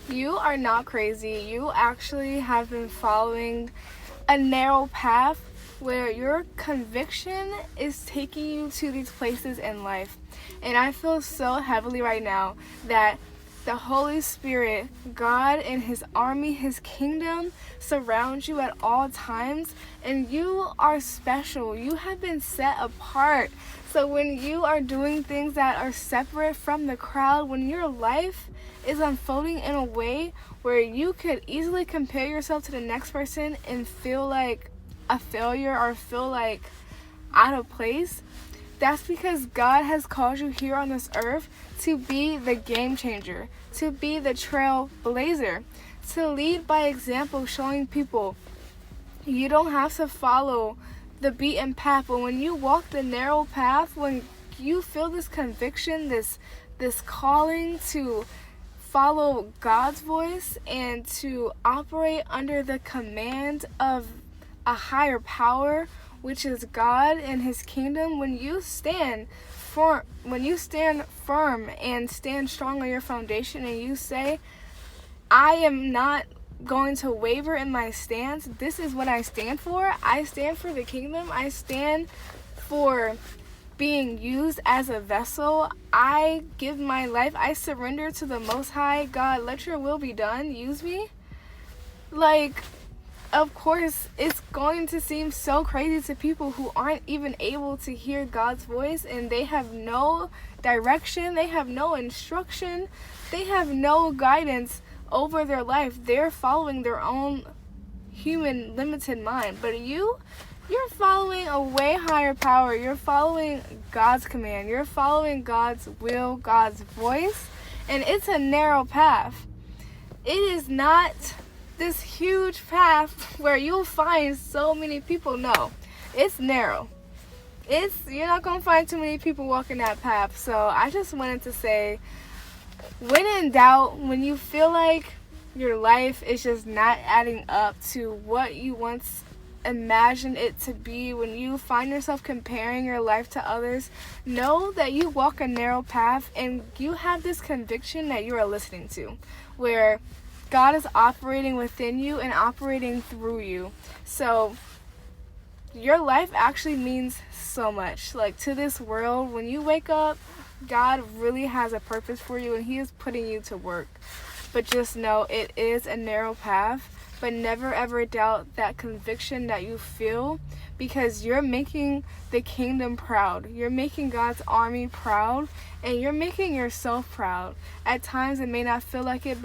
You are not crazy. You actually have been following a narrow path where your conviction is taking you to these places in life. And I feel so heavily right now that the Holy Spirit, God and His army, His kingdom surrounds you at all times, and you are special. You have been set apart. So when you are doing things that are separate from the crowd, when your life is unfolding in a way where you could easily compare yourself to the next person and feel like a failure or feel like out of place, that's because God has called you here on this earth to be the game changer, to be the trailblazer, to lead by example, showing people you don't have to follow the beaten path. But when you walk the narrow path, when you feel this conviction, this calling to follow God's voice and to operate under the command of a higher power, which is God and His kingdom, when you stand firm and stand strong on your foundation and you say, I am not going to waver in my stance. This is what I stand for. I stand for the kingdom. I stand for being used as a vessel. I give my life. I surrender to the Most High. God, let your will be done. Use me. Like, of course, it's going to seem so crazy to people who aren't even able to hear God's voice, and they have no direction, they have no instruction, they have no guidance over their life. They're following their own human limited mind. But you're following a way higher power. You're following God's command. You're following God's will, God's voice, and it's a narrow path. It is not this huge path where you'll find so many people. No, it's narrow. You're not gonna find too many people walking that path. So I just wanted to say, when in doubt, when you feel like your life is just not adding up to what you once imagined it to be, when you find yourself comparing your life to others, know that you walk a narrow path and you have this conviction that you are listening to, where God is operating within you and operating through you. So your life actually means so much. Like, to this world, when you wake up, God really has a purpose for you and He is putting you to work. But just know it is a narrow path, but never ever doubt that conviction that you feel, because you're making the kingdom proud. You're making God's army proud, and you're making yourself proud. At times it may not feel like it,